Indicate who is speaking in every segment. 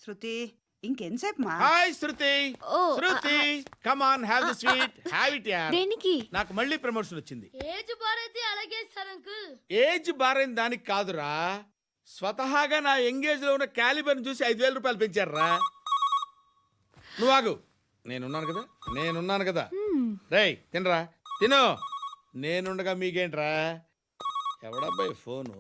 Speaker 1: శృతి ఇంకెంతసేపు మా
Speaker 2: hi Shruti.
Speaker 3: Oh,
Speaker 2: Shruti come on have the sweet have it యార్.
Speaker 3: దేనికి?
Speaker 2: నాకు మళ్ళీ ప్రమోషన్ వచ్చింది.
Speaker 4: ఏజ్ బారైతే అలాగే సార్ అంకుల్.
Speaker 2: ఏజ్ బారైన దానికి కాదురా, స్వతహాగా నా ఎంగేజ్ లో ఉన్న క్యాలిబర్ చూసి 5,000 రూపాయలు పెంచారా. నువ్వు ఆగు, నేనున్నాను కదా. రేయ్ తినరా తిను. నేనుండగా మీకేంట్రా. ఎవడబ్బాయి ఫోను?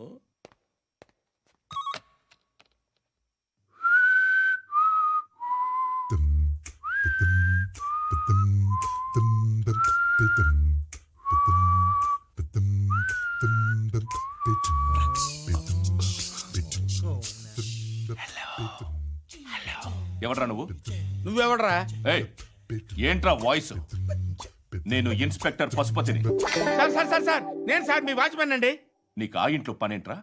Speaker 5: ఎవడ్రా నువ్వు?
Speaker 2: నువ్వెవడరా?
Speaker 5: ఏయ్, ఏంట్రా వాయిస్? నేను ఇన్స్పెక్టర్ పశుపతిని.
Speaker 2: సార్ నేను సార్ మీ వాచ్మెన్ అండి.
Speaker 5: నీకు ఆ ఇంట్లో పనేంట్రా?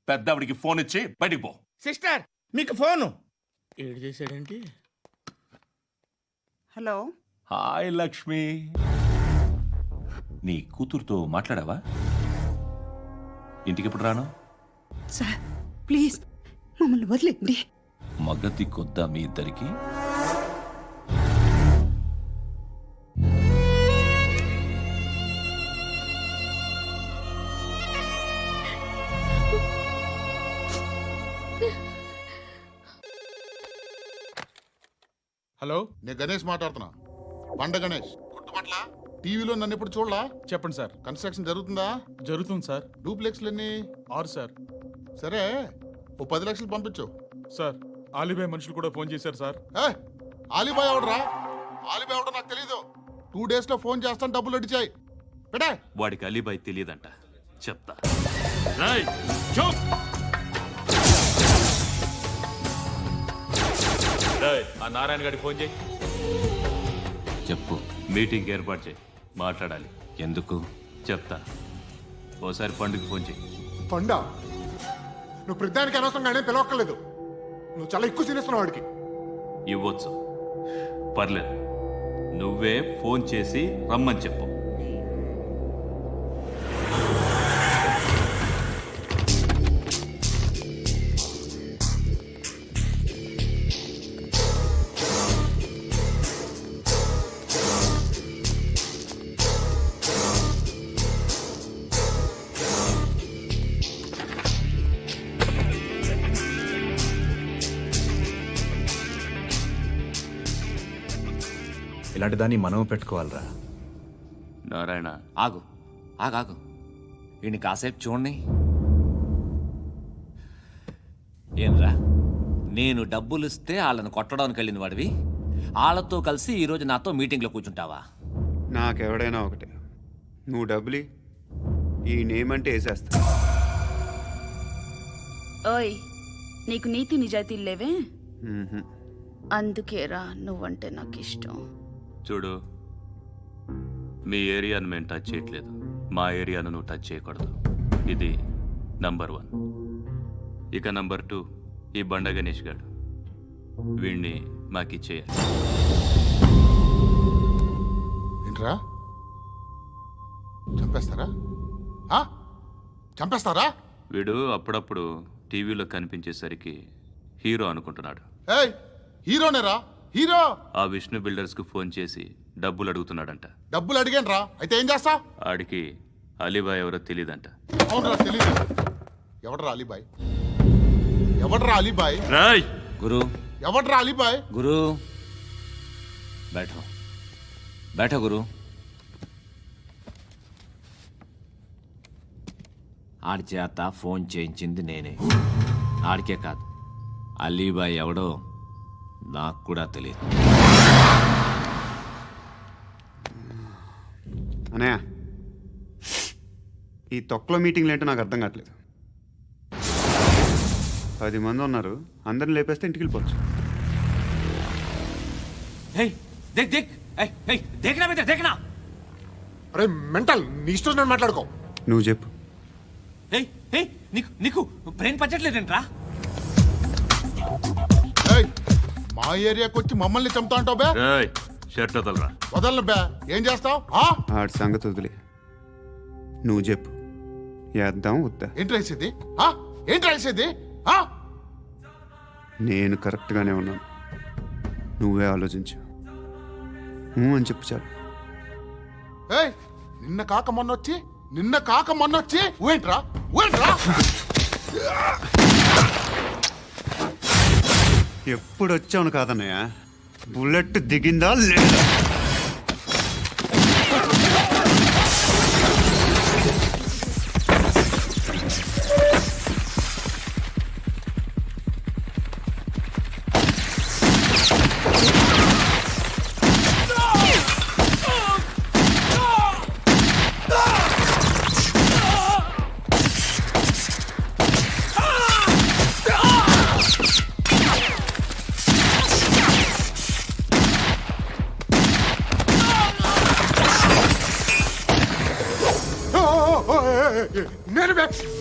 Speaker 5: పెద్దవిడికి ఫోన్ ఇచ్చి బయటికి పో.
Speaker 2: సిస్టర్ మీకు ఫోను. ఏడు చేశాడేంటి?
Speaker 1: హలో.
Speaker 5: హాయ్ లక్ష్మి, నీ కూతురుతో మాట్లాడావా? ఇంటికి ఎప్పుడు రాను?
Speaker 1: సార్ ప్లీజ్ మమ్మల్ని వదిలేండి.
Speaker 5: మగతి కొద్దా మీ ఇద్దరికి?
Speaker 6: హలో,
Speaker 7: నేను గణేష్ మాట్లాడుతున్నా. బండ గణేష్ గుర్తుపట్ల? టీవీలో నన్ను ఎప్పుడు చూడలా?
Speaker 6: చెప్పండి సార్.
Speaker 7: కన్స్ట్రక్షన్ జరుగుతుందా?
Speaker 6: జరుగుతుంది సార్.
Speaker 7: డూప్లెక్స్లు ఎన్ని?
Speaker 6: 6 సార్.
Speaker 7: సరే, ఓ 10 లక్షలు పంపించు.
Speaker 6: సార్, ఆలిబాయ్ మనుషులు కూడా ఫోన్ చేశారు సార్.
Speaker 7: ఆలిబాయ్ ఎవడరా? ఆలిబాయ్ ఎవడో నాకు తెలీదు. 2 days లో ఫోన్ చేస్తాను, డబ్బులు అడిచాయి పెట్టే.
Speaker 5: వాడికి అలీబాయ్ తెలియదంట, చెప్తా. ఆ నారాయణ గారికి ఫోన్ చేయి. చెప్పు. మీటింగ్ ఏర్పాటు చేయి, మాట్లాడాలి. ఎందుకు చెప్తా. ఓసారి పండుగ ఫోన్ చేయి.
Speaker 7: పండ నువ్వు ప్రతిదానికి అనవసరంగానే పిలవక్కర్లేదు. నువ్వు చాలా ఎక్కువ సీనిస్తున్నావు వాడికి.
Speaker 5: ఇవ్వచ్చు, పర్లేదు. నువ్వే ఫోన్ చేసి రమ్మని చెప్పు.
Speaker 8: ఇలాంటి దాన్ని మనం పెట్టుకోవాలరా.
Speaker 5: నారాయణ
Speaker 9: ఆగు ఆగాగు, ఈయన కాసేపు చూడండి. ఏంరా, నేను డబ్బులు ఇస్తే వాళ్ళని కొట్టడానికి వెళ్ళిన వాడివి, వాళ్ళతో కలిసి ఈరోజు నాతో మీటింగ్లో కూర్చుంటావా?
Speaker 10: నాకెవడైనా ఒకటే. నువ్వు డబ్బులి, ఈ నేమ్ అంటే వేసేస్తా.
Speaker 3: ఓయ్, నీకు నీతి నిజాయితీలు లేవే,
Speaker 10: మ్మ్హ.
Speaker 3: అందుకేరా నువ్వంటే నాకు ఇష్టం.
Speaker 5: చూడు, మీ ఏరియాను మేము టచ్ చేయట్లేదు, మా ఏరియాను నువ్వు టచ్ చేయకూడదు. ఇది నంబర్ 1. ఇక నంబర్ 2, ఈ బండ గణేష్ గారు, వీణ్ణి మాకిచ్చేయాలి.
Speaker 7: ఏంట్రా, చంపేస్తారా? చంపేస్తారా?
Speaker 5: వీడు అప్పుడప్పుడు టీవీలో కనిపించేసరికి హీరో అనుకుంటున్నాడు.
Speaker 7: ఏయ్, హీరోనేరా, హీరో.
Speaker 5: ఆ విష్ణు బిల్డర్స్కు ఫోన్ చేసి డబ్బులు అడుగుతున్నాడంట.
Speaker 7: డబ్బులు అడిగాను, అయితే ఏం చేస్తా?
Speaker 5: ఆడికి అలీబాయ్ ఎవరో తెలీదంట.
Speaker 7: అవునరా, తెలీదు. ఎవడరా అలీబాయ్? ఎవడరా అలీబాయ్?
Speaker 9: గురు,
Speaker 7: ఎవడరా అలీబాయ్?
Speaker 9: గురు బైఠో బైఠో గురు. ఆడి చేత ఫోన్ చేయించింది నేనే. ఆడికే కాదు, అలీబాయ్ ఎవడో నాకు కూడా తెలియదు.
Speaker 10: అనయ్య, ఈ తొక్కలో మీటింగ్లు ఏంటో నాకు అర్థం కావట్లేదు. 10 మంది ఉన్నారు, అందరిని లేపేస్తే ఇంటికి వెళ్ళిపోవచ్చు.
Speaker 7: అరే మెంటల్, నీ ఇష్టం నేను మాట్లాడుకో.
Speaker 10: నువ్వు చెప్పు.
Speaker 9: నీకు బ్రెయిన్ పచ్చట్లేదంట్రా?
Speaker 7: మా ఏరియాకి వచ్చి మమ్మల్ని చంపుతా అంటావు బే?
Speaker 5: షర్ట్ వదలరా.
Speaker 7: వదలను బే. ఏం చేస్తావు?
Speaker 10: ఆడి సంగతి వదిలే, నువ్వు చెప్పు. వేద్దాం వద్దా?
Speaker 7: ఏంటి రాసేది? ఏంటి రాసేది?
Speaker 10: నేను కరెక్ట్గానే ఉన్నాను. నువ్వే ఆలోచించు. అని చెప్పు చాలు.
Speaker 7: ఏయ్, నిన్న కాక మొన్నొచ్చి ఊయంట్రా.
Speaker 10: ఎప్పుడు వచ్చావును కాదన్నయ్య, బుల్లెట్ దిగిందా లేదా?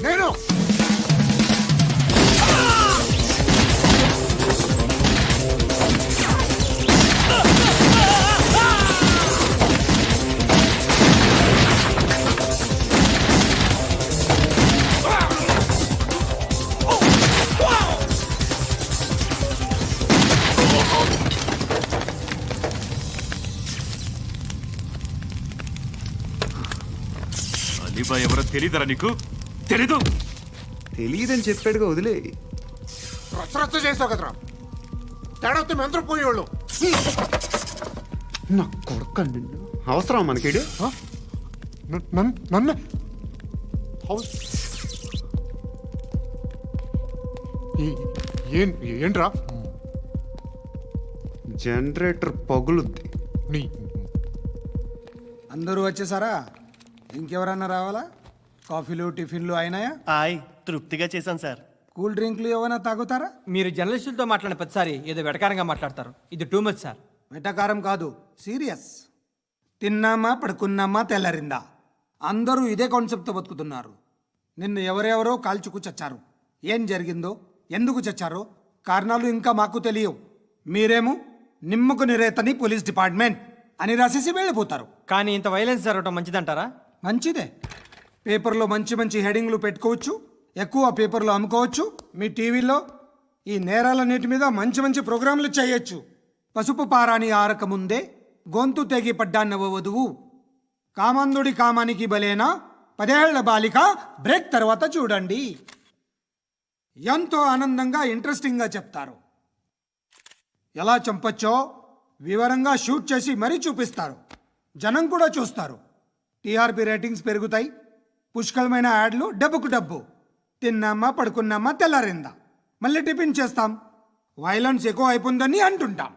Speaker 7: నేను
Speaker 8: అలీబాయ్ ఎవరో తెలీదరా నీకు? తెలీదు.
Speaker 10: తెలియదని చెప్పాడుగా, వదిలే.
Speaker 7: రచ్చ చేసావు కదరా. తేడా వస్తే మెంతరం పోయేవాళ్ళు.
Speaker 10: నా కొడుకు నిన్ను అవసరం మనకిడు.
Speaker 7: నన్ను ఏంట్రా?
Speaker 10: జనరేటర్ పగులుద్ది.
Speaker 11: అందరూ వచ్చేసారా? ఇంకెవరన్నా రావాలా? కాఫీలు టిఫిన్లు అయినాయా?
Speaker 12: తృప్తిగా చేశాను సార్.
Speaker 11: కూల్ డ్రింక్లు ఏమైనా తాగుతారా?
Speaker 12: మీరు జర్నలిస్టులతో మాట్లాడిన ప్రతిసారి ఏదో వెటకారంగా మాట్లాడతారు. ఇది టూ మచ్ సార్.
Speaker 11: వెటకారం కాదు, సీరియస్. తిన్నామా పడుకున్నామా తెల్లరిందా, అందరూ ఇదే కాన్సెప్ట్తో బతుకుతున్నారు. నిన్ను ఎవరెవరో కాల్చుకు చచ్చారు. ఏం జరిగిందో, ఎందుకు చచ్చారో కారణాలు ఇంకా మాకు తెలియవు. మీరేమో నిమ్మకు నిరేతని పోలీస్ డిపార్ట్మెంట్ అని రాసేసి వెళ్ళిపోతారు.
Speaker 12: కానీ ఇంత వైలెన్స్ జరగటం మంచిదంటారా?
Speaker 11: మంచిదే. పేపర్లో మంచి మంచి హెడింగ్లు పెట్టుకోవచ్చు, ఎక్కువ పేపర్లు అమ్ముకోవచ్చు. మీ టీవీలో ఈ నేరాలన్నిటి మీద మంచి మంచి ప్రోగ్రాంలు చేయొచ్చు. పసుపు పారాని ఆరక ముందే గొంతు తెగి పడ్డాన్నవ వధువు, కామందుడి కామానికి బలేనా 10 ఏళ్ల బాలిక బ్రేక్ తర్వాత చూడండి. ఎంతో ఆనందంగా ఇంట్రెస్టింగ్గా చెప్తారు. ఎలా చంపచ్చో వివరంగా షూట్ చేసి మరీ చూపిస్తారు. జనం కూడా చూస్తారు. టీఆర్పీ రేటింగ్స్ పెరుగుతాయి. పుష్కలమైన యాడ్లు, డబ్బుకు డబ్బు. తిన్నామా పడుకున్నామా తెల్లారిందా, మళ్ళీ టిఫిన్ చేస్తాం. వైలెన్స్ ఎక్కువ అయిపోయిందని అంటుంటాం.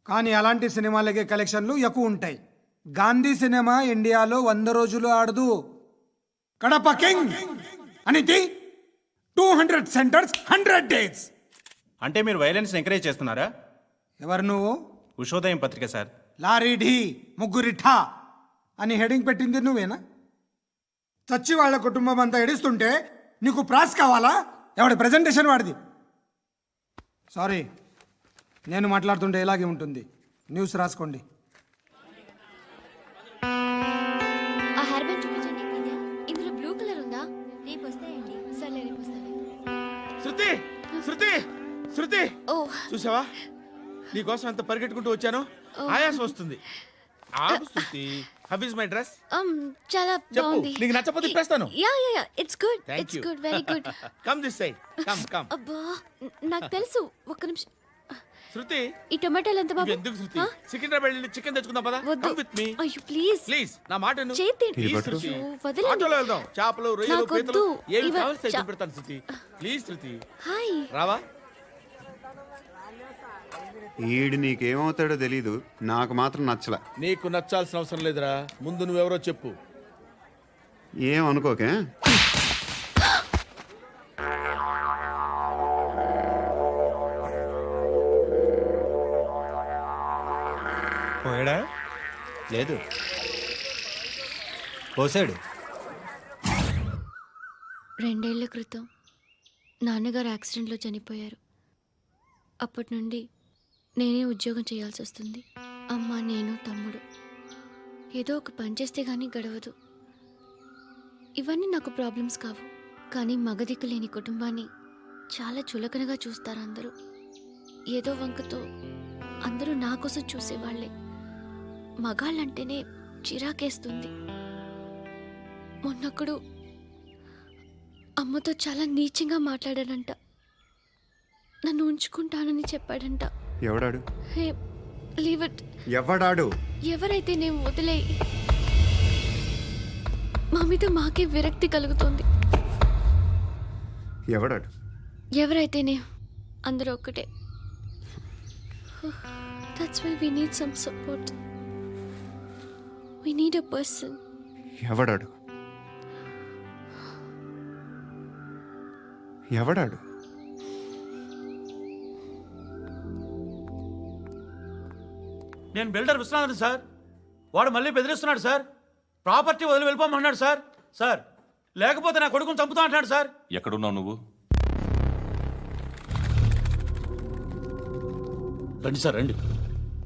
Speaker 11: కానీ అలాంటి సినిమాలకే కలెక్షన్లు ఎక్కువ ఉంటాయి. గాంధీ సినిమా ఇండియాలో 100 రోజులు ఆడదు. కడప కింగ్ అనేది 200 సెంటర్స్ 100 డేస్.
Speaker 8: అంటే మీరు వైలెన్స్ ఎంకరేజ్ చేస్తున్నారా?
Speaker 11: ఎవరు నువ్వు?
Speaker 8: ఉషోదయం పత్రిక సార్.
Speaker 11: లారీ ఢీ ముగ్గురిఠా అని హెడింగ్ పెట్టింది నువ్వేనా? చచ్చి వాళ్ళ కుటుంబం అంతా ఎడుస్తుంటే నీకు ప్రాస్ కావాలా? ఎవడి ప్రెజెంటేషన్ వాడిది. సారీ, నేను మాట్లాడుతుంటే ఇలాగే ఉంటుంది. న్యూస్ రాసుకోండి.
Speaker 4: ఆ హెయిర్ బ్యాండ్ చూపించండి. ఇందులో బ్లూ కలర్ ఉందా? రేపు వస్తాయండి. సర్లే, రేపు వస్తాను.
Speaker 2: శృతి శృతి శృతి,
Speaker 4: ఓ
Speaker 2: చూసావా నీకోసం ఎంత పరిగెట్టుకుంటూ వచ్చాను. ఆయాసం వస్తుంది. ఆగు Shruti. How is my dress?
Speaker 4: చాలా
Speaker 2: చెప్పు.
Speaker 4: బాగుంది.
Speaker 2: నీకు నచ్చకపోతే తిప్పేస్తాను.
Speaker 4: Yeah it's good.
Speaker 2: Thank
Speaker 4: it's
Speaker 2: you.
Speaker 4: Good, very good.
Speaker 2: Come this side. Come
Speaker 4: అబ్బా, నాకు తెలుసు. ఒక్క నిమిషం.
Speaker 2: శృతి,
Speaker 4: ఈ టొమాటోలు ఎంత బాబు?
Speaker 2: ఎందుకు శృతి? సికింద్రాబాద్ వెళ్ళి చికెన్ తెచ్చుకుందాం పదా.
Speaker 4: వద్దు.
Speaker 2: కమ్ విత్ మీ
Speaker 4: అయ్యో ప్లీజ్
Speaker 2: ప్లీజ్. నా మాట విను.
Speaker 4: చేతి
Speaker 2: ప్లీజ్ శృతి.
Speaker 4: అయ్యో, వదలండి.
Speaker 2: ఆటోలో వెళ్దాం. చేపలు, రొయ్యలు,
Speaker 4: నాకు
Speaker 2: పీతలు
Speaker 4: వద్దు.
Speaker 2: ఏమి
Speaker 4: ఇవ-
Speaker 2: కావాలి
Speaker 4: చా-
Speaker 2: సైతం పెడతాను శృతి. Please Shruti.
Speaker 4: హాయ్.
Speaker 2: రావా?
Speaker 10: ఈడు నీకేమవుతాడో తెలీదు, నాకు మాత్రం నచ్చలా.
Speaker 2: నీకు నచ్చాల్సిన అవసరం లేదురా. ముందు నువ్వెవరో చెప్పు.
Speaker 10: ఏం అనుకోకే.
Speaker 8: పోయాడా? లేదు, పోసాడు.
Speaker 4: 2 ఏళ్ల క్రితం నాన్నగారు యాక్సిడెంట్లో చనిపోయారు. అప్పటి నుండి నేనే ఉద్యోగం చేయాల్సి వస్తుంది. అమ్మ, నేను, తమ్ముడు ఏదో ఒక పని చేస్తే కానీ గడవదు. ఇవన్నీ నాకు ప్రాబ్లమ్స్ కావు, కానీ మగదిక్కు లేని కుటుంబాన్ని చాలా చులకనగా చూస్తారు అందరూ. ఏదో వంకతో అందరూ నా కోసం చూసేవాళ్లే. మగాళ్ళంటేనే చిరాకేస్తుంది. మొన్నొక్కడు అమ్మతో చాలా నీచంగా మాట్లాడాడంట. నన్ను ఉంచుకుంటానని చెప్పాడంట.
Speaker 10: ఎవడాడు?
Speaker 4: Hey leave it.
Speaker 10: ఎవడాడు?
Speaker 4: ఎవరైతే నేను వదిలేయి. మా మీద మాకే విరక్తి కలుగుతుంది.
Speaker 10: ఎవడాడు?
Speaker 4: ఎవరైతేనే అందరూ ఒక్కటే. That's why we need some support. We need a person.
Speaker 10: ఎవడాడు? ఎవడాడు?
Speaker 12: నేను బిల్డర్ విశ్వనాథన్ సార్. వాడు మళ్ళీ బెదిరిస్తున్నాడు సార్. ప్రాపర్టీ వదిలి వెళ్ళిపోమన్నాడు సార్. సార్ లేకపోతే నా కొడుకుని చంపుతా అంటున్నాడు సార్.
Speaker 5: ఎక్కడున్నావు నువ్వు?
Speaker 12: రండి సార్ రండి.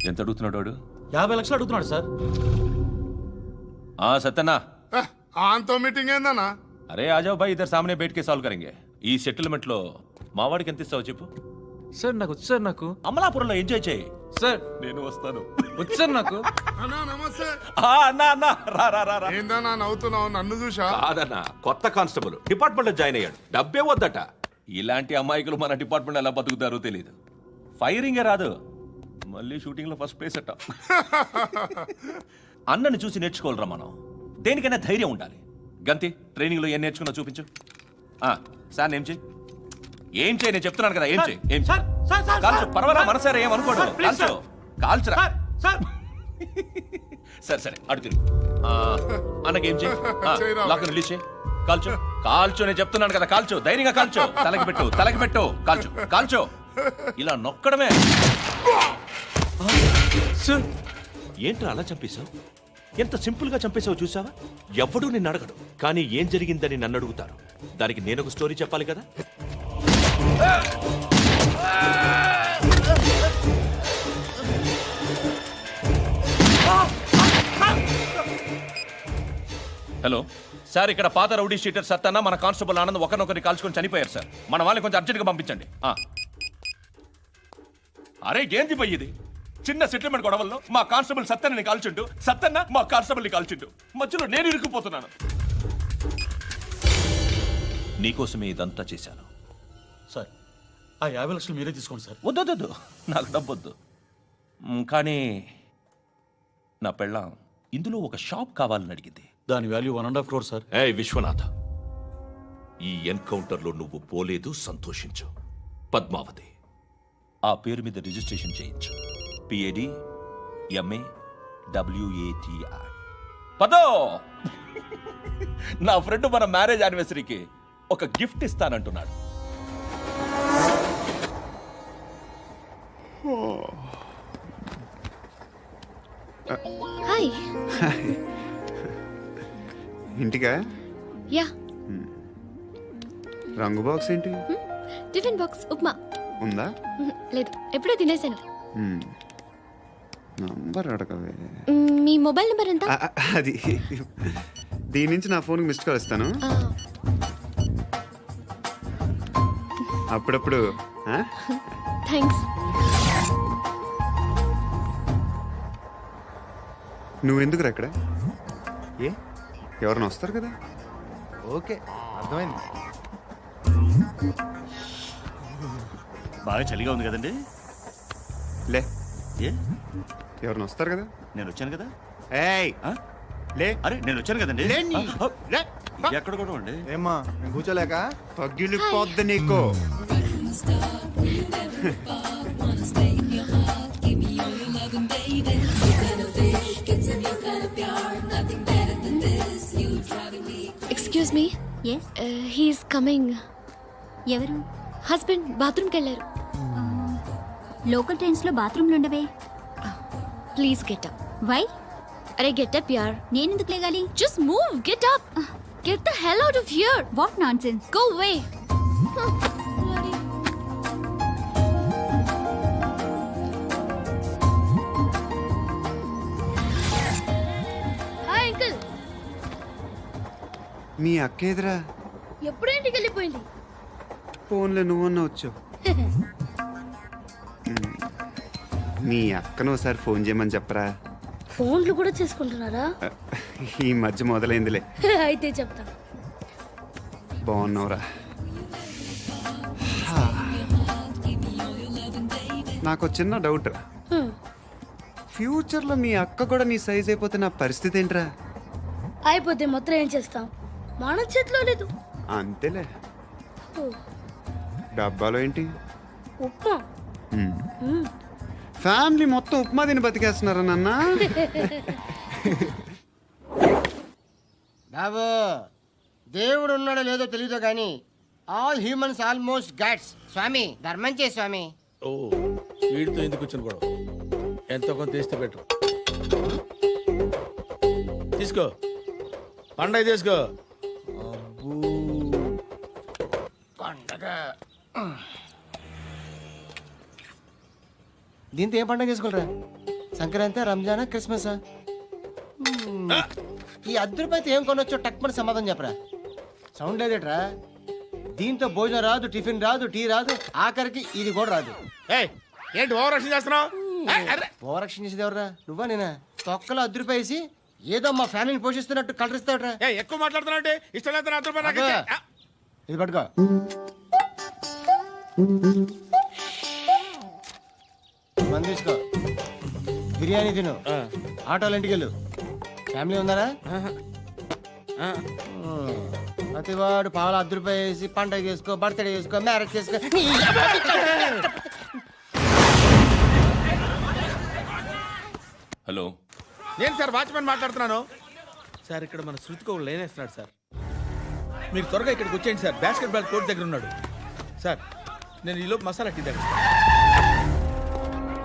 Speaker 5: ఎంత అడుగుతున్నాడు వాడు?
Speaker 12: 50 లక్షలు అడుగుతున్నాడు సార్.
Speaker 5: సత్యన్నా,
Speaker 7: ఆంతో మీటింగ్ ఏందన్నా?
Speaker 5: అరే ఆజావ్ భాయ్, ఇద్దరు సామనే బయటకే సాల్వ్ కరెంగే. ఈ సెటిల్మెంట్ లో మావాడికి ఎంత ఇస్తావు చెప్పు.
Speaker 12: సార్ నాకు వచ్చు సార్. నాకు
Speaker 5: అమలాపురంలో ఎంజాయ్ చేయి
Speaker 12: సార్.
Speaker 5: నేను వస్తాను.
Speaker 12: వచ్చు సార్ నాకు.
Speaker 7: అన్నా నమస్తే.
Speaker 5: అన్నా అన్నా రా రా రా రా.
Speaker 7: ఏందన్నా నవ్వుతున్నావు? నన్ను చూసా?
Speaker 5: కాదన్నా, కొత్త కానిస్టేబుల్ డిపార్ట్మెంట్ లో జాయిన్ అయ్యాడు. డబ్బే వద్దట. ఇలాంటి అమాయకులు మన డిపార్ట్మెంట్ ఎలా బతుకుతారో తెలియదు. ఫైరింగే రాదు, మళ్ళీ షూటింగ్ లో ఫస్ట్ ప్లేస్ అట్ట. అన్నని చూసి నేర్చుకోవాలరా మనం. దేనికైనా ధైర్యం ఉండాలి. గంతి, ట్రైనింగ్ లో ఏం నేర్చుకున్నా చూపించు. సార్ ఏం చేయి, ఏం చేయి, నేను చెప్తున్నాను కదా. ఏం చేయి, ఏం
Speaker 12: సార్ సార్ సార్
Speaker 5: కాల్చు, పర్వాలా, మనసారా ఏం అనుకోడు.
Speaker 12: సార్, ప్లీజ్
Speaker 5: కాల్చు, కాల్చురా.
Speaker 12: సార్ సార్
Speaker 5: సరే సరే అడు తిరుగు. అన్నకేం చేయి,
Speaker 7: చేయరా.
Speaker 5: లాక్ రిలీజ్ చేయి. కాల్చు కాల్చు, నేను చెప్తున్నాను కదా. కాల్చు, ధైర్యంగా కాల్చు. తలకి పెట్టు, తలకి పెట్టు. కాల్చు కాల్చు, ఇలా నొక్కడమే. ఏంట్రా అలా చంపేశావు? ఎంత సింపుల్ గా చంపేశావు చూసావా? ఎవడూ నిన్ను అడగడు, కానీ ఏం జరిగిందని నన్ను అడుగుతారు. దానికి నేను ఒక స్టోరీ చెప్పాలి కదా. హలో సార్, ఇక్కడ పాత రౌడీ షీటర్ సత్తన్న, మన కానిస్టేబుల్ ఆనంద్ ఒకరినొకరిని కాల్చుకొని చనిపోయారు సార్. మన వాళ్ళని కొంచెం అర్జెంట్గా పంపించండి. అరే ఏంది పోయి ఇది? చిన్న సెటిల్మెంట్ గొడవల్లో మా కానిస్టేబుల్ సత్తన్నని కాల్చుండు, సత్తన్న మా కానిస్టేబుల్ని కాల్చుండు. మధ్యలో నేను ఇరుక్కుపోతున్నాను. నీకోసమే ఇదంతా చేశాను
Speaker 12: సార్. ఆ 50 లక్షలు మీరే తీసుకోండి సార్.
Speaker 5: వద్దొద్దు, నాకు డబ్బొద్దు. కానీ నా పెళ్ళాం ఇందులో ఒక షాప్ కావాలని అడిగింది.
Speaker 12: దాని వాల్యూ 1.5 crore సార్.
Speaker 5: ఏ విశ్వనాథ, ఈ ఎన్కౌంటర్లో నువ్వు పోలేదు, సంతోషించు. పద్మావతి ఆ పేరు మీద రిజిస్ట్రేషన్ చేయించు. PAD MA WATI. పదో, నా ఫ్రెండ్ మన మ్యారేజ్ యానివర్సరీకి ఒక గిఫ్ట్ ఇస్తానంటున్నాడు.
Speaker 4: హాయ్.
Speaker 10: ఇంటికా?
Speaker 4: యా.
Speaker 10: రంగు బాక్స్ ఏంటి?
Speaker 4: Tiffin box upma.
Speaker 10: ఉందా?
Speaker 4: లేదు, ఎప్పుడో తినేసాను.
Speaker 10: నంబర్ అడగవే.
Speaker 4: మీ మొబైల్ నెంబర్ ఎంత?
Speaker 10: అది దీని నుంచి నా ఫోన్కి మిస్డ్ కాల్ ఇస్తాను. అప్పుడప్పుడు.
Speaker 4: థ్యాంక్స్.
Speaker 10: నువ్వెందుకురా ఇక్కడ? ఏ ఎవరైనా వస్తారు కదా.
Speaker 8: ఓకే, అర్థమైంది. బాగా చలిగా ఉంది కదండి.
Speaker 10: లే,
Speaker 8: ఏ
Speaker 10: ఎవరైనా వస్తారు కదా.
Speaker 8: నేను వచ్చాను కదా.
Speaker 10: ఏయ్ లే.
Speaker 8: అరే నేను వచ్చాను కదండి.
Speaker 10: లేని. లే.
Speaker 8: ఎక్కడ కూడా ఉండి
Speaker 6: ఏమ్మా నేను కూర్చోలేక
Speaker 10: పగిలిపోద్ది నీకు.
Speaker 4: Excuse me.
Speaker 13: Yes.
Speaker 4: He's coming.
Speaker 13: ఎవరు?
Speaker 4: హస్బెండ్ బాత్రూమ్కి వెళ్ళారు.
Speaker 13: లోకల్ ట్రైన్స్లో బాత్రూమ్లు ఉండవే.
Speaker 4: Please get up.
Speaker 13: వై?
Speaker 4: అరే గెట్ అప్ యార్.
Speaker 13: నేనెందుకు లేగాలి?
Speaker 4: Just move, get up. Get the hell out of here.
Speaker 13: What nonsense.
Speaker 4: Go away. Hi uncle.
Speaker 10: మీ అక్క ఎదురా?
Speaker 4: ఎప్పుడు ఇంటికి వెళ్ళిపోయింది?
Speaker 10: ఫోన్లో నువ్వన్నా వచ్చావు. మీ అక్కను ఒకసారి ఫోన్ చేయమని చెప్పరా.
Speaker 13: ఫోన్లు కూడా చేసుకుంటున్నారా?
Speaker 10: ఈ మధ్య మొదలైందిలే.
Speaker 13: అయితే చెప్తా.
Speaker 10: బాగున్నావురా. నాకు చిన్న డౌట్ రా. ఫ్యూచర్లో మీ అక్క కూడా నీ సైజ్ అయిపోతే నా పరిస్థితి ఏంట్రా?
Speaker 13: అయిపోతే మొత్తం ఏం చేస్తాం? మన చేతిలో లేదు.
Speaker 10: అంతేలే. డబ్బాలో ఏంటి?
Speaker 13: ఉప్మా.
Speaker 10: ఫ్యామిలీ మొత్తం ఉప్మా తిని బతికేస్తున్నారా నాన్న?
Speaker 12: బాబు, దేవుడు ఉన్నాడో లేదో తెలియదు కానీ ఆల్ హ్యూమన్స్ ఆల్మోస్ట్ గాడ్స్. స్వామి ధర్మం చే స్వామి.
Speaker 2: ఓ వీడితో ఎందుకు వచ్చిన గొడవ? ఎంతో కొంత తీస్తే పెట్టు. తీసుకో, పండగ తీసుకో.
Speaker 12: పండగ దీంతో ఏం పండగ చేసుకుంటారా? సంక్రాంతి, రంజానా, క్రిస్మసా? ఈ అద్దరిపైతే ఏం కొనొచ్చో టక్మని సమాధానం చెప్పరా. సౌండ్ లేదేట్రా? దీంతో భోజనం రాదు, టిఫిన్ రాదు, టీ రాదు, ఆఖరికి ఇది కూడా రాదు.
Speaker 2: ఏంటి ఓవర్ రక్షణ చేస్తున్నావు?
Speaker 12: ఓవరక్షణ చేసేది ఎవరా? నువ్వా నేనా? తొక్కలో అద్దరిపై వేసి ఏదో మా ఫ్యామిలీని పోషిస్తున్నట్టు కలరిస్తాడ్రా.
Speaker 2: ఎక్కువ మాట్లాడుతున్నావు. ఇష్టం లేదు.
Speaker 12: ఇది పట్టుకో. మంది తీసుకో, బిర్యానీ తిను, ఆటోలు ఇంటికి వెళ్ళు. ఫ్యామిలీ ఉన్నారా? ప్రతివాడు పావుల ₹10 వేసి పండగ చేసుకో, బర్త్డే చేసుకో, మ్యారేజ్ చేసుకో.
Speaker 5: హలో,
Speaker 2: నేను సార్ వాచ్మెన్ మాట్లాడుతున్నాను. సార్ ఇక్కడ మన శృతికి ఒక లైన్ వేస్తున్నాడు సార్. మీరు త్వరగా ఇక్కడికి వచ్చేయండి సార్. బాస్కెట్ బాల్ కోర్ట్ దగ్గర ఉన్నాడు సార్. నేను ఈలోపు మసాలా టీ దగ్గర.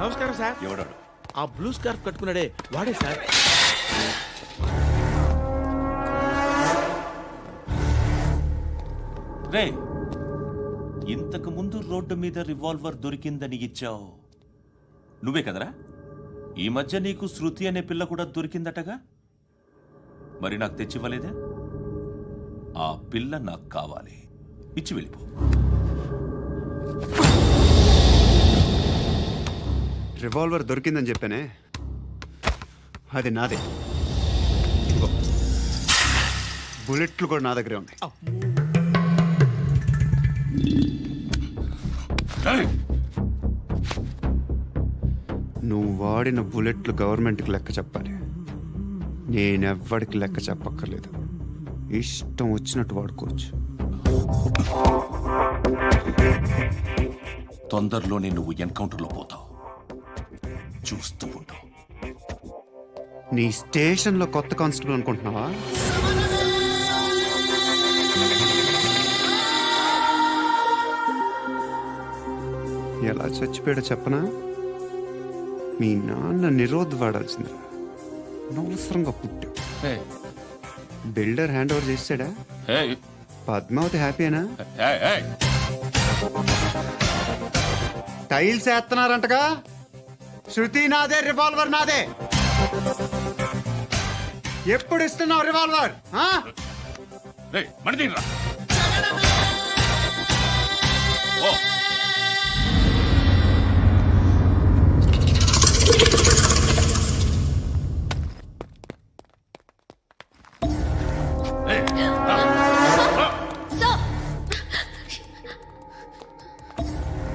Speaker 2: నమస్కారం సార్.
Speaker 5: ఎవడాడు?
Speaker 2: ఆ బ్లూ స్కార్ఫ్ కట్టుకున్నాడే వాడే సార్.
Speaker 8: రే, ఇంతకు ముందు రోడ్డు మీద రివాల్వర్ దొరికిందని ఇచ్చావు నువ్వే కదరా? ఈ మధ్య నీకు శృతి అనే పిల్ల కూడా దొరికిందటగా? మరి నాకు తెచ్చివ్వలేదే? ఆ పిల్ల నాకు కావాలి, ఇచ్చి వెళ్ళిపో.
Speaker 10: రివాల్వర్ దొరికిందని చెప్పానే, అది నాదే. బుల్లెట్లు కూడా నా దగ్గరే ఉన్నాయి. నువ్వు వాడిన బుల్లెట్లు గవర్నమెంట్కి లెక్క చెప్పాలి. నేనెవ్వడికి లెక్క చెప్పక్కర్లేదు. ఇష్టం వచ్చినట్టు వాడుకోవచ్చు.
Speaker 8: తొందరలోనే నువ్వు ఎన్కౌంటర్లో పోతావు, చూస్తూ ఉంటావు.
Speaker 10: నీ స్టేషన్లో కొత్త కానిస్టేబుల్ అనుకుంటున్నావా? ఎలా చచ్చిపోయాడో చెప్పనా? మీ నాన్న నిరోధ్ వాడాల్సిందిరా. అనవసరంగా పుట్టావు. బిల్డర్ హ్యాండ్ ఓవర్ చేసాడా? పద్మావతి హ్యాపీనా? టైల్స్ వేస్తున్నారంటగా? శృతి నాదే, రివాల్వర్ నాదే. ఎప్పుడు ఇస్తున్నావు రివాల్వర్?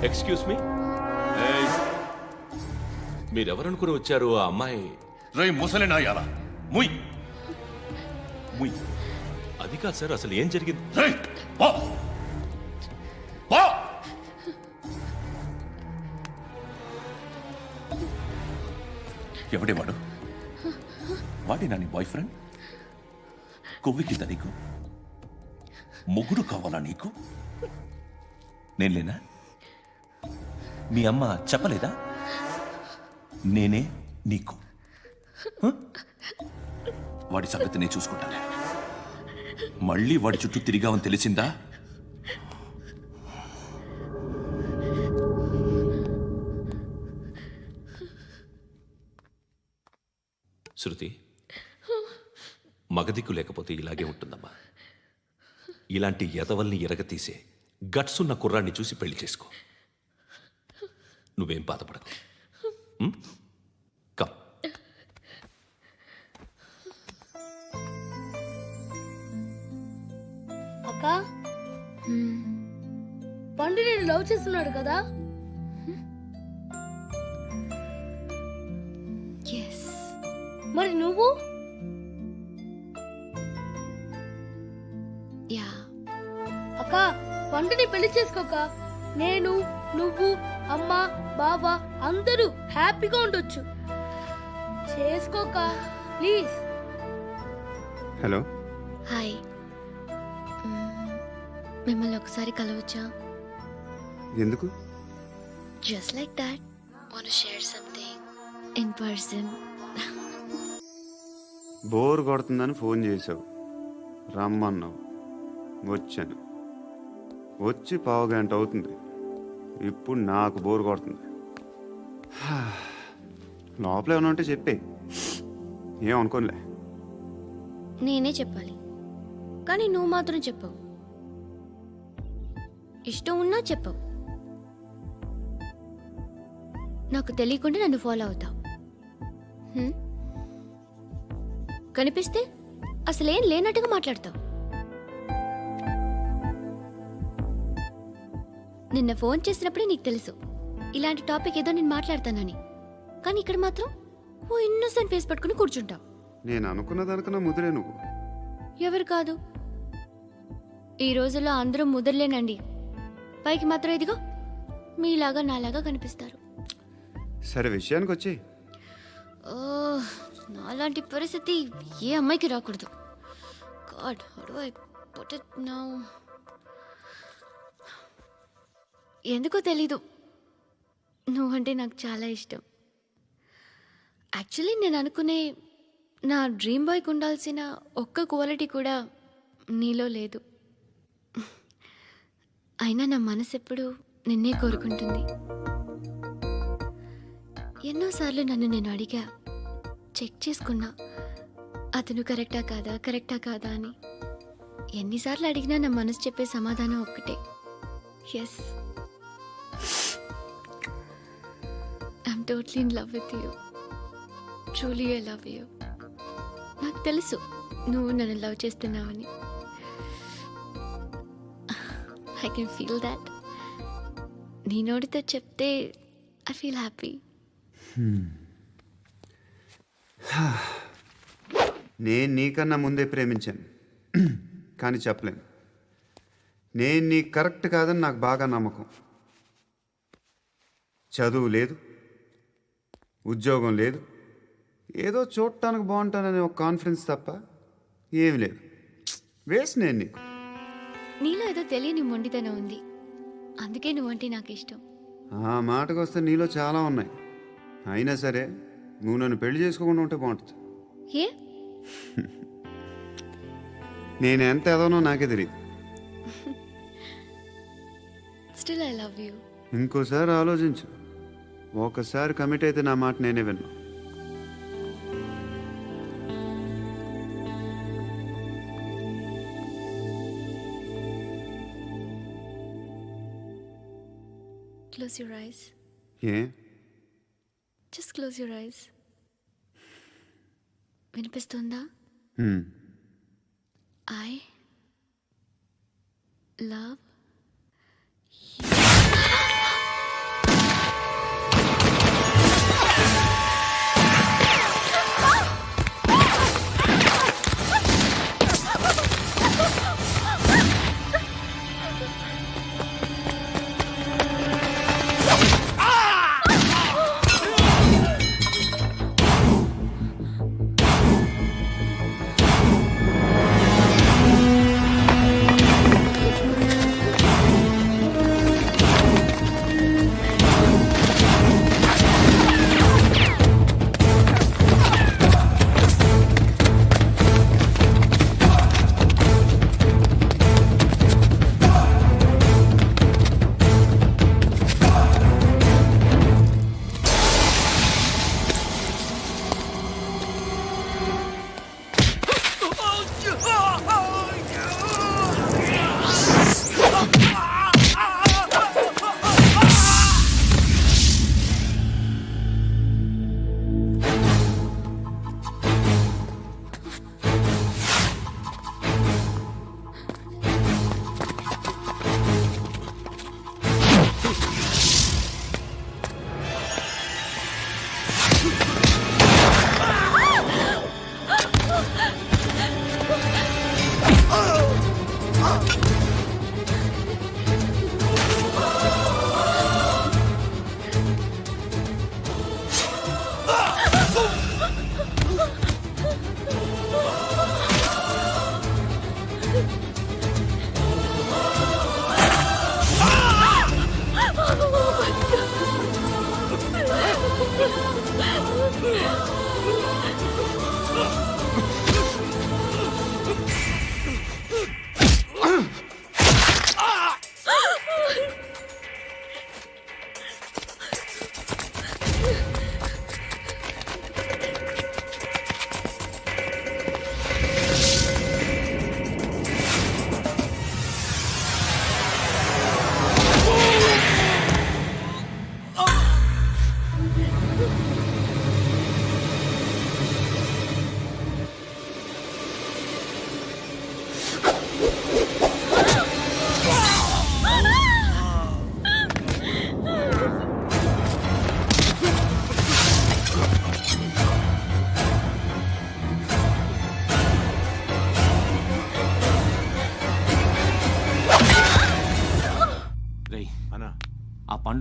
Speaker 5: ఎక్స్క్యూజ్ మీ, మీరెవరనుకుని వచ్చారు? ఆ అమ్మాయి
Speaker 8: రే ముసలి నాయాల, ముయ్ ముయ్.
Speaker 5: అది కాదు సార్, అసలు ఏం జరిగింది?
Speaker 8: రేయ్, పో. పో. ఎవడేవాడు? వాడినా నీ బాయ్ ఫ్రెండ్? కొవ్వికింద నీకు? మొగుడు కావాలా నీకు? నేను లేనా? మీ అమ్మ చెప్పలేదా? నేనే నీకు. వాడి సంగతి నేను చూసుకుంటాను. మళ్ళీ వాడి చుట్టూ తిరిగావని తెలిసిందా?
Speaker 5: శృతి, మగదిక్కు లేకపోతే ఇలాగే ఉంటుందమ్మా. ఇలాంటి ఎదవల్ని ఎరగతీసే
Speaker 8: గట్స్ ఉన్న కుర్రాన్ని చూసి పెళ్లి చేసుకో. నువ్వేం బాధపడకు. కమ్.
Speaker 13: అక్క పండు నేను లవ్ చేస్తున్నాడు కదా.
Speaker 4: ఎస్.
Speaker 13: మరి నువ్వు?
Speaker 4: యా.
Speaker 13: అక్క పండుని పెళ్లి చేసుకోక నేను నువ్వు అమ్మ బావ అందరూ హ్యాపీగా ఉండొచ్చు. చేసుకోక ప్లీజ్.
Speaker 10: హలో.
Speaker 4: హాయ్. మిమ్మల్ని ఒకసారి కలవచ్చా?
Speaker 10: ఎందుకు?
Speaker 4: Just like that. Want to share something in person.
Speaker 10: Bore కొడుతుందని ఫోన్ చేసావు, రమ్మన్నావు, వచ్చాను. వచ్చి 15 గంట అవుతుంది. ఇప్పుడు నాకు బోర్ కొడుతుంది. లోపల ఏమైనా ఉంటే చెప్పే, ఏం అనుకోనిలే.
Speaker 4: నేనే చెప్పాలి, కానీ నువ్వు మాత్రం చెప్పవు. ఇష్టం ఉన్నా చెప్పవు. నాకు తెలియకుండా నన్ను ఫాలో అవుతావు. కనిపిస్తే అసలేం లేనట్టుగా మాట్లాడతావు. నిన్న ఫోన్ చేసినప్పుడే నీకు తెలుసు ఇలాంటి టాపిక్ ఏదో నేను మాట్లాడతానని. కానీ ఇక్కడ మాత్రం ఓ ఇన్నోసెంట్ ఫేస్ పట్టుకుని కూర్చుంటావు.
Speaker 10: నేను అనుకున్న దానికన్నా ముదిరే నువ్వు.
Speaker 4: ఎవరు కాదు, ఈ రోజుల్లో అందరూ ముదరలేనండి. పైకి మాత్రం ఇదిగో మీలాగా నాలాగా కనిపిస్తారు.
Speaker 10: సరే విషయానికి వచ్చి.
Speaker 4: నాలాంటి పరిస్థితి ఏ అమ్మాయికి రాకూడదు. God, how do I put it now? ఎందుకో తెలీదు, నువ్వంటే నాకు చాలా ఇష్టం. యాక్చువల్లీ నేను అనుకునే నా డ్రీమ్ బాయ్కి ఉండాల్సిన ఒక్క క్వాలిటీ కూడా నీలో లేదు. అయినా నా మనసు ఎప్పుడు నిన్నే కోరుకుంటుంది. ఎన్నోసార్లు నన్ను నేను అడిగా, చెక్ చేసుకున్నా అతను కరెక్టా కాదా అని. ఎన్నిసార్లు అడిగినా నా మనసు చెప్పే సమాధానం ఒక్కటే, yes, I'm totally in love with you. Truly I love you. నాకు తెలుసు నువ్వు నన్ను లవ్ చేస్తున్నావని. I can feel that. నీ నోటితో చెప్తే ఐ ఫీల్ హ్యాపీ.
Speaker 10: నేను నీకన్నా ముందే ప్రేమించాను, కానీ చెప్పలేను. నేను నీకు కరెక్ట్ కాదని నాకు బాగా నమ్మకం. చదువు లేదు, ఉద్యోగం లేదు, ఏదో చూడటానికి బాగుంటాననే ఒక కాన్ఫిడెన్స్ తప్ప ఏమి లేదు. వేస్ట్ నేను నీకు.
Speaker 4: నీలో ఏదో తెలియని మొండితనం ఉంది, అందుకే నువ్వంటే నాకు ఇష్టం.
Speaker 10: ఆ మాటకు వస్తే నీలో చాలా ఉన్నాయి. అయినా సరే నువ్వు నన్ను పెళ్లి చేసుకోకుండా ఉంటే బాగుంటుంది.
Speaker 4: ఏ?
Speaker 10: నేను ఎంత ఎదవనో నాకే తెలియదు.
Speaker 4: Still I love you.
Speaker 10: ఇంకోసారి ఆలోచించు. ఒకసారి కమిట్ అయితే నా మాట నేనే విన్నా.
Speaker 4: Close your eyes.
Speaker 10: A?
Speaker 4: Just close your eyes. వినిపిస్తుందా? I love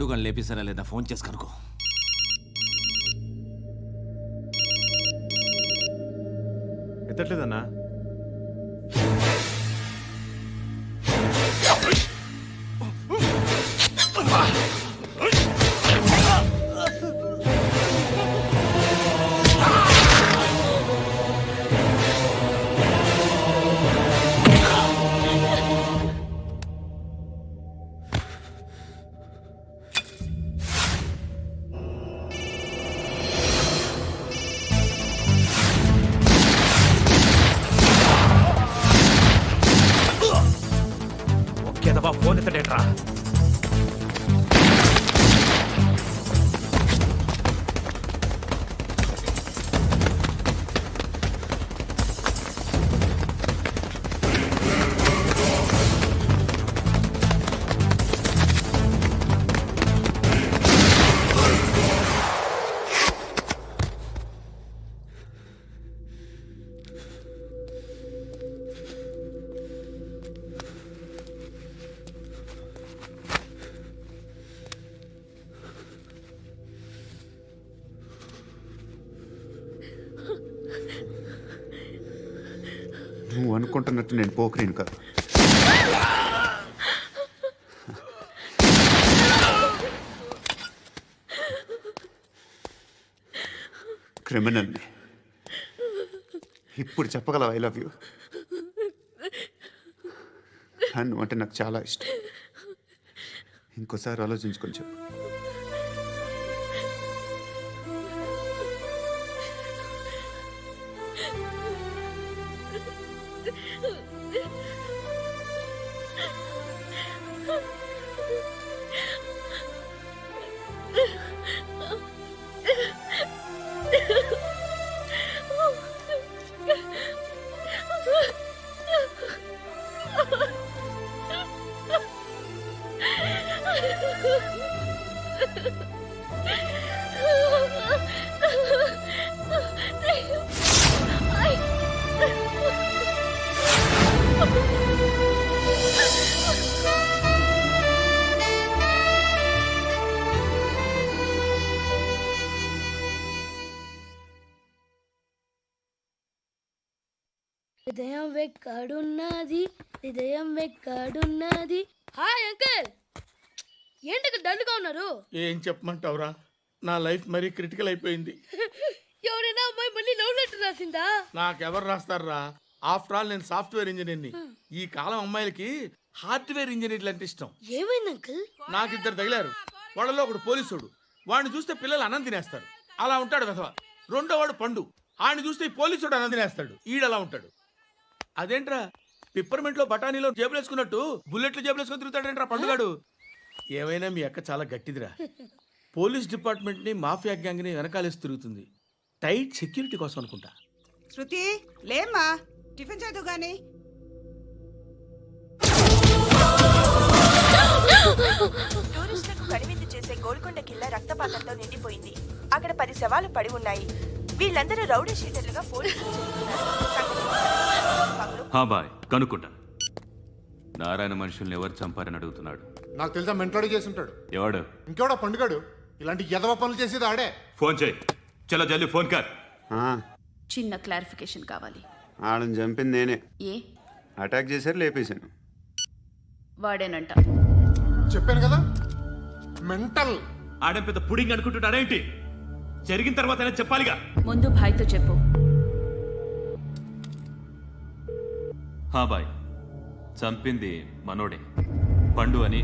Speaker 9: పండుగను లేపిస్తారా లేదా ఫోన్ చేసి కనుకో.
Speaker 6: ఎత్తట్లేదన్నా.
Speaker 12: ఒకేదవా ఫోన్ ఎత్తడేట్రా.
Speaker 10: నువ్వు అనుకుంటున్నట్టు నేను పోకరీని కాదు. క్రిమినల్ని. ఇప్పుడు చెప్పగలవు ఐ లవ్ యూ. నువ్వు అంటే నాకు చాలా ఇష్టం. ఇంకోసారి ఆలోచించుకొని చెప్పు.
Speaker 13: హృదయం వెక్కడున్నది, హృదయం వెక్కడున్నది. హాయ్ అంకుల్, ఏంటి డల్గా ఉన్నారు?
Speaker 2: ఏం చెప్పమంటావురా, నా లైఫ్ మరీ క్రిటికల్ అయిపోయింది.
Speaker 13: ఎవరైనా అమ్మాయి మళ్ళీ లవ్ లెటర్ రాసిందా?
Speaker 2: నాకెవరు రాస్తారా? ఆఫ్టర్ ఆల్ నేను సాఫ్ట్వేర్ ఇంజనీర్ని. ఈ కాలం అమ్మాయిలకి హార్డ్వేర్ ఇంజనీర్లు అంటే ఇష్టం.
Speaker 13: ఏమైంది అంకుల్?
Speaker 2: నాకు ఇద్దరు తగిలారు. వాళ్ళలో ఒకడు పోలీసుడు. వాడిని చూస్తే పిల్లలు అన్నం తినేస్తారు, అలా ఉంటాడు వెధవ. రెండో వాడు పండు. ఆడిని చూస్తే ఈ పోలీసుడు అన్నం తినేస్తాడు, ఈడలా ఉంటాడు. అదేంట్రా పిప్పర్మెంట్ లో బఠానీలో జేబులు వేసుకున్నట్టు బుల్లెట్లు జేబులు వేసుకుని తిరుగుతాడేంట్రా పండుగాడు. ఏమైనా మీ అక్క చాలా గట్టిదిరా. పోలీస్ డిపార్ట్మెంట్ ని మాఫియా గ్యాంగ్ ని వెనకాలేసి తిరుగుతుంది. టైట్ సెక్యూరిటీ కోసం అనుకుంటా.
Speaker 1: శృతి లేమ్మా, టిఫిన్ చేదు గాని.
Speaker 14: టూరిస్టులకు కనువిందు చేసే గోల్కొండ కిల్లా రక్తపాతంతో నిండిపోయింది. అక్కడ 10 శవాలు పడి ఉన్నాయి. వీళ్ళందరూ రౌడీ షీటర్లుగా పోలీసులు
Speaker 5: బాయ్ కనుక్కుంటా. నారాయణ మనుషుల్ని ఎవరు చంపారని అడుగుతున్నాడు.
Speaker 7: నాకు తెలుసా మెంటోడి చేసి ఉంటాడు.
Speaker 5: ఎవడు?
Speaker 7: ఇంకెవడా పండుగాడు. ఇలాంటి ఎదవ పనులు చేసేది ఆడే.
Speaker 5: ఫోన్ చేయి. చలో జల్దీ ఫోన్ కర్.
Speaker 3: చిన్న క్లారిఫికేషన్ కావాలి.
Speaker 10: ఆడని చంపింది నేనే.
Speaker 3: ఏ
Speaker 10: అటాక్ చేశారు, లేపేశాను.
Speaker 3: వాడేనంట.
Speaker 7: చెప్పాను కదా మెంటల్.
Speaker 5: ఆడే పెద్ద పుడింగ్ అనుకుంటున్నాడేంటి? జరిగిన తర్వాత చెప్పాలిగా.
Speaker 3: ముందు భాయ్తో చెప్పు.
Speaker 5: బాయ్ చంపింది మనోడే, పండు అని